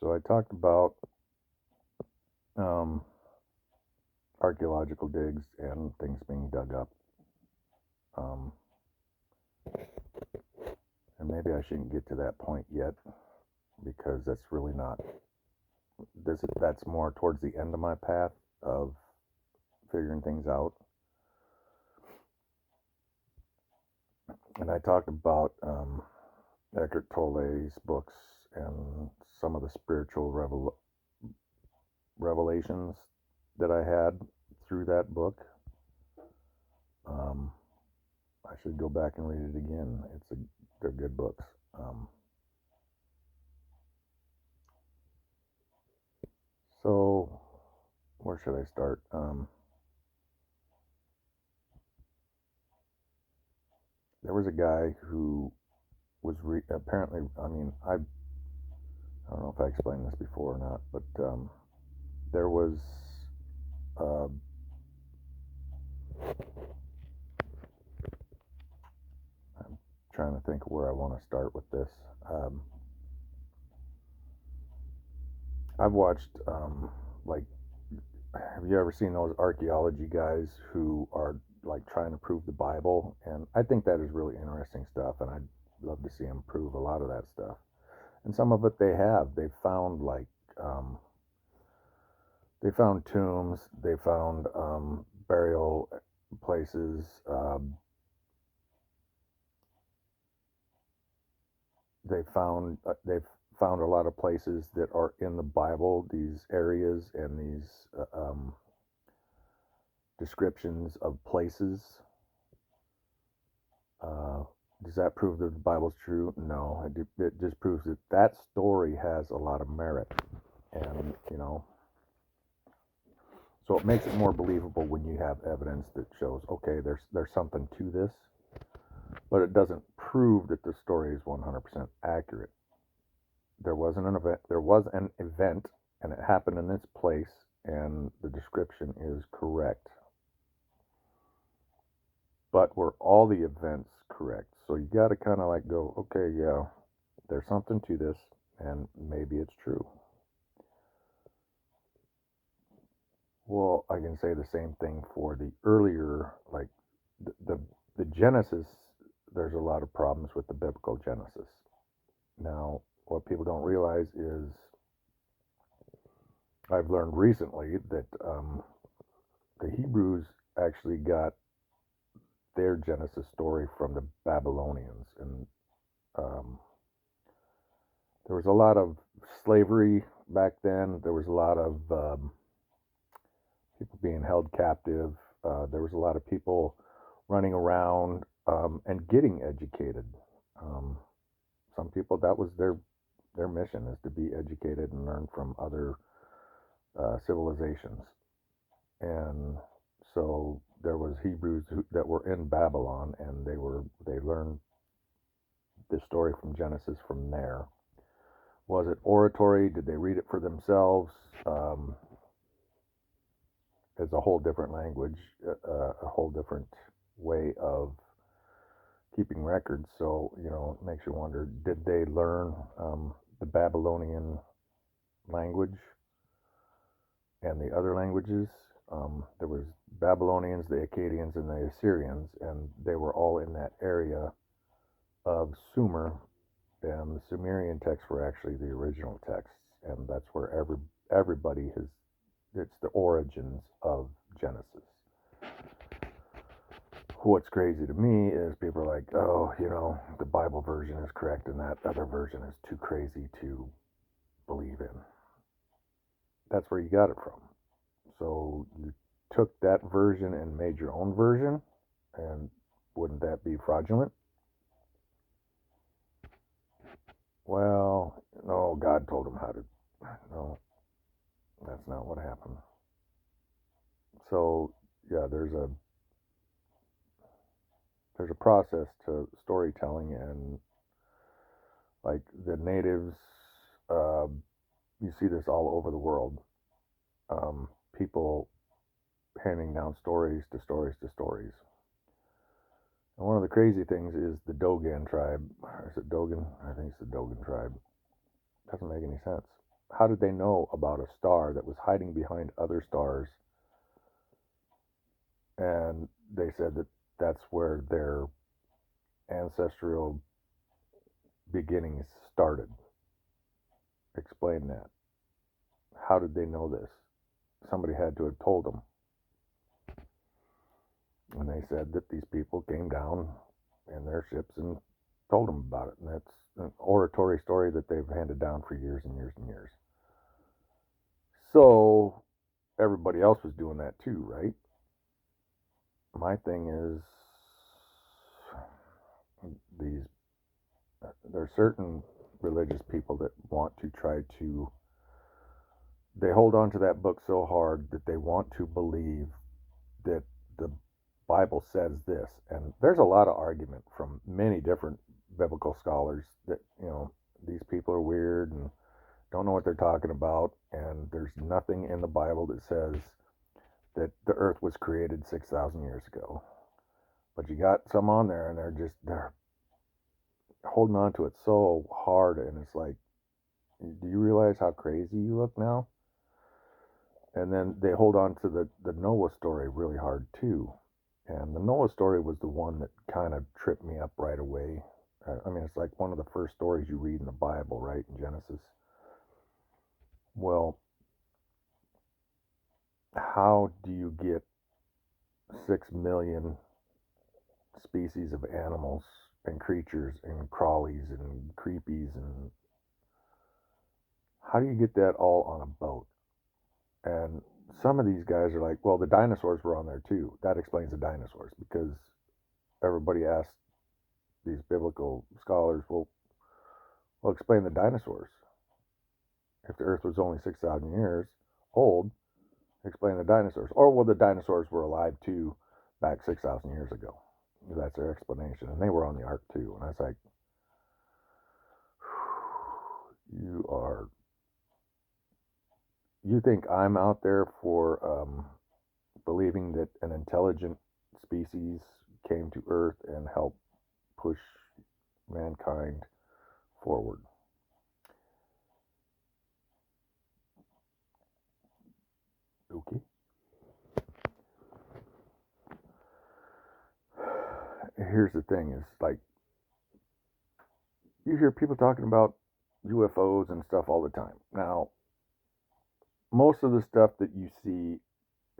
So I talked about um, archaeological digs and things being dug up. Um, and maybe I shouldn't get to that point yet because that's really not. That's more towards the end of my path of figuring things out. And I talked about Eckhart Tolle's books and some of the spiritual revelations that I had through that book. Um, I should go back and read it again. They're good books. So where should I start? There was a guy who was apparently. I mean, I don't know if I explained this before or not, but there was. Uh, I'm trying to think where I want to start with this. Um, I've watched like have you ever seen those archaeology guys who are like trying to prove the Bible? And I think that is really interesting stuff, and I'd love to see them prove a lot of that stuff. And some of it they have. Um, they found tombs, they found burial places. They've found a lot of places that are in the Bible. These areas and these descriptions of places. Uh, does that prove that the Bible's true? No, it just proves that that story has a lot of merit, and so it makes it more believable when you have evidence that shows, okay, there's something to this, but it doesn't prove that the story is 100% accurate. There was an event, and it happened in this place, and the description is correct. But were all the events correct? So you got to kind of like go, okay, yeah, there's something to this, and maybe it's true. Well, I can say the same thing for the earlier, like the Genesis. There's a lot of problems with the biblical Genesis. Now, what people don't realize is I've learned recently that the Hebrews actually got their Genesis story from the Babylonians, and um, there was a lot of slavery back then. There was a lot of people being held captive. There was a lot of people running around and getting educated. Um, some people that was their mission is to be educated and learn from other civilizations. And so there was that were in Babylon, and they learned the story from Genesis from there. Was it oratory? Did they read it for themselves? Um, it's a whole different language, a whole different way of keeping records. So it makes you wonder: did they learn the Babylonian language and the other languages? There was Babylonians, the Akkadians, and the Assyrians, and they were all in that area of Sumer. And the Sumerian texts were actually the original texts, and that's where everybody has. It's the origins of Genesis. What's crazy to me is people are like, oh, the Bible version is correct and that other version is too crazy to believe in. That's where you got it from. So you took that version and made your own version, and wouldn't that be fraudulent? Well, no, God told him how to. No, that's not what happened. So yeah, there's a process to storytelling, and like the natives, uh, you see this all over the world. People handing down stories to stories to stories. And one of the crazy things is the Dogon tribe. Is it Dogon? I think it's the Dogon tribe. Doesn't make any sense. How did they know about a star that was hiding behind other stars? And they said that that's where their ancestral beginnings started. Explain that. How did they know this? Somebody had to have told them. And they said that these people came down in their ships and told them about it. And that's an oratory story that they've handed down for years and years and years. So everybody else was doing that too, right? My thing is, these there are certain religious people that want to try to, they hold on to that book so hard that they want to believe that the Bible says this. And there's a lot of argument from many different biblical scholars that, these people are weird and don't know what they're talking about, and there's nothing in the Bible that says that the earth was created 6,000 years ago. But you got some on there, and they're holding on to it so hard, and it's like, do you realize how crazy you look now? And then they hold on to the Noah story really hard too. And the Noah story was the one that kind of tripped me up right away. I mean, it's like one of the first stories you read in the Bible, right? In Genesis. Well, how do you get 6 million species of animals and creatures and crawlies and creepies, and how do you get that all on a boat? And some of these guys are like, well, the dinosaurs were on there too. That explains the dinosaurs, because everybody asked these biblical scholars, well, explain the dinosaurs. If the earth was only 6,000 years old, explain the dinosaurs. Or, well, the dinosaurs were alive too back 6,000 years ago. That's their explanation. And they were on the ark too. And I was like, you think I'm out there for believing that an intelligent species came to earth and helped push mankind forward? Okay. Here's the thing, is like, you hear people talking about UFOs and stuff all the time. Now, most of the stuff that you see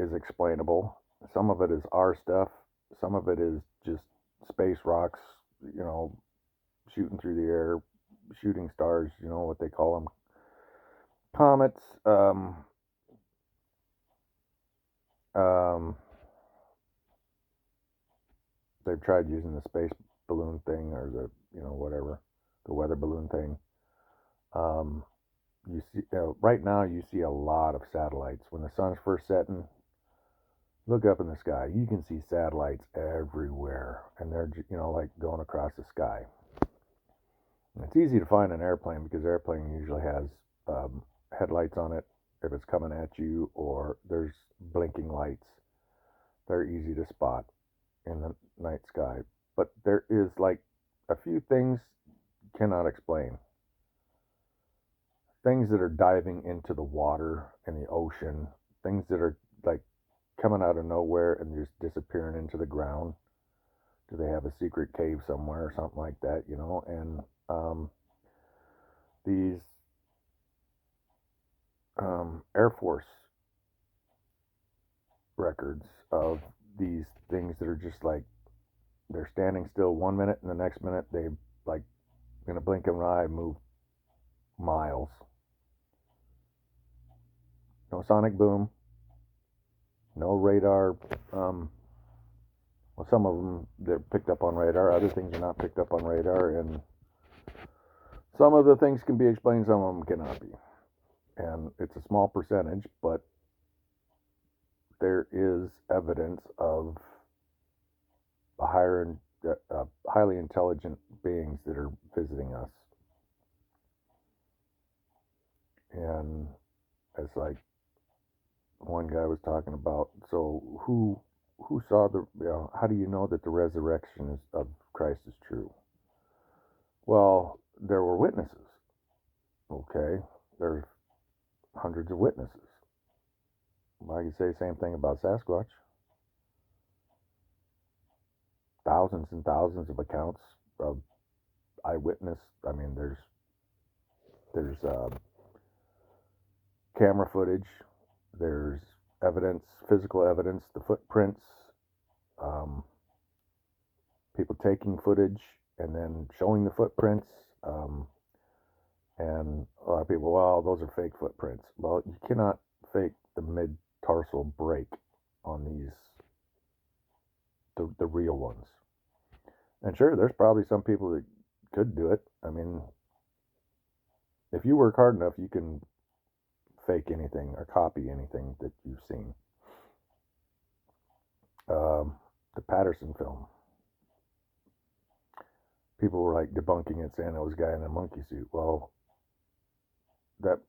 is explainable. Some of it is our stuff. Some of it is just space rocks, shooting through the air, shooting stars, what they call them, comets. Um, they've tried using the space balloon thing, or whatever, the weather balloon thing. You see, right now you see a lot of satellites. When the sun's first setting, look up in the sky. You can see satellites everywhere, and they're like going across the sky. And it's easy to find an airplane, because airplane usually has headlights on it if it's coming at you, or there's blinking lights. They're easy to spot in the night sky. But there is like a few things cannot explain. Things that are diving into the water in the ocean, things that are like coming out of nowhere and just disappearing into the ground. Do they have a secret cave somewhere or something like that, And these Air Force records of these things that are just like, they're standing still 1 minute, and the next minute they, like, in a blink of an eye, move miles. No sonic boom, no radar. Well, some of them, they're picked up on radar. Other things are not picked up on radar, and some of the things can be explained, some of them cannot be. And it's a small percentage, but there is evidence of highly intelligent beings that are visiting us. And it's like one guy was talking about, so who saw how do you know that the resurrection of Christ is true? Well, there were witnesses. Okay, there's hundreds of witnesses. Well, I can say the same thing about Sasquatch. Thousands and thousands of accounts of eyewitness. I mean, there's camera footage, there's evidence, physical evidence, the footprints, um, people taking footage and then showing the footprints. And a lot of people, well, those are fake footprints. Well, you cannot fake the mid-tarsal break on these, the real ones. And sure, there's probably some people that could do it. I mean, if you work hard enough, you can fake anything or copy anything that you've seen. The Patterson film. People were like debunking it, saying it was a guy in a monkey suit. Well, that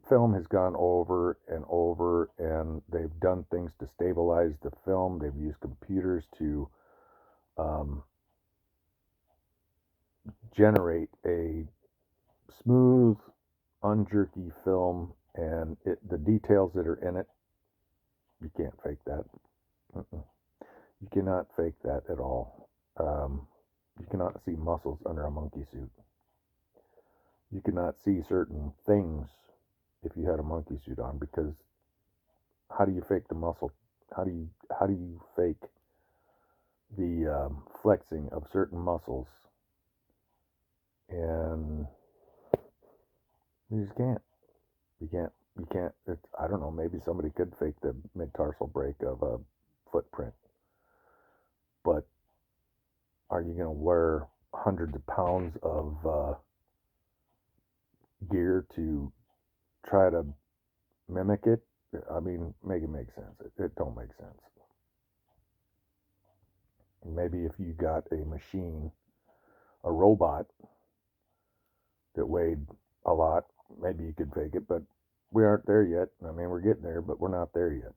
film has gone over and over, and they've done things to stabilize the film. They've used computers to generate a smooth, unjerky film, and the details that are in it, you can't fake that. You cannot fake that at all. You cannot see muscles under a monkey suit. You cannot see certain things if you had a monkey suit on, because how do you fake the muscle? How do you fake the flexing of certain muscles? And you just can't. You can't. I don't know. Maybe somebody could fake the mid-tarsal break of a footprint, but are you going to wear hundreds of pounds of gear to try to mimic it? I mean, make it make sense. It don't make sense. Maybe if you got a machine, a robot that weighed a lot, maybe you could fake it, but we aren't there yet. I mean, we're getting there, but we're not there yet.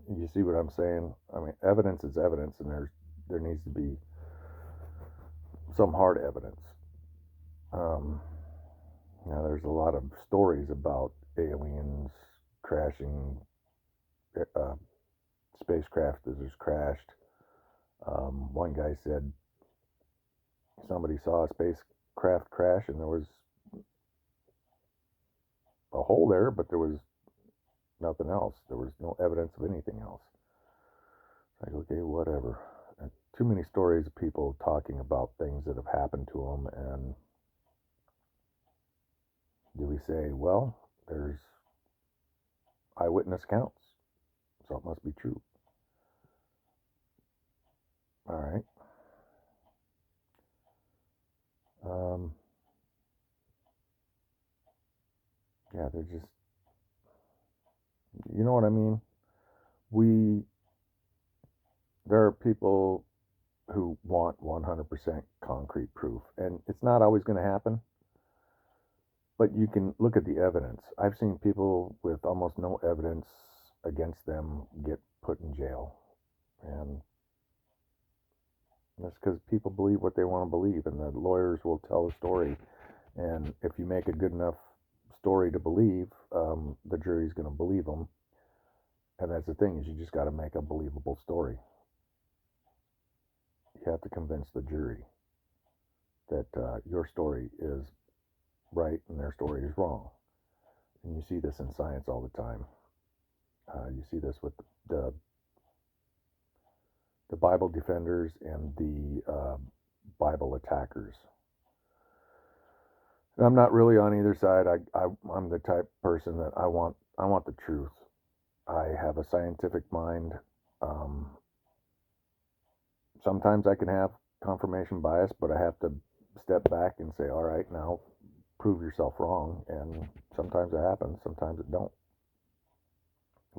You see what I'm saying? I mean, evidence is evidence, and there needs to be some hard evidence. Now, there's a lot of stories about aliens crashing, spacecraft that has crashed. One guy said somebody saw a spacecraft crash, and there was a hole there, but there was nothing else. There was no evidence of anything else. Like, okay, whatever. And too many stories of people talking about things that have happened to them, and do we say, well, there's eyewitness accounts, so it must be true. All right. Yeah, they're just, you know what I mean? There are people who want 100% concrete proof, and it's not always going to happen, but you can look at the evidence. I've seen people with almost no evidence against them get put in jail, and that's because people believe what they want to believe, and the lawyers will tell a story, and if you make a good enough story to believe, the jury's going to believe them. And that's the thing, is you just got to make a believable story. You have to convince the jury that your story is right and their story is wrong. And you see this in science all the time. You see this with the Bible defenders and the Bible attackers. And I'm not really on either side. I'm the type of person that I want the truth. I have a scientific mind. Sometimes I can have confirmation bias, but I have to step back and say, all right, now prove yourself wrong. And sometimes it happens, sometimes it don't.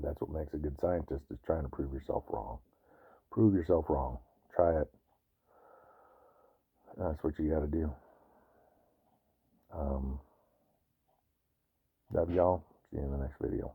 That's what makes a good scientist, is trying to prove yourself wrong. Prove yourself wrong. Try it. That's what you got to do. Love y'all. See you in the next video.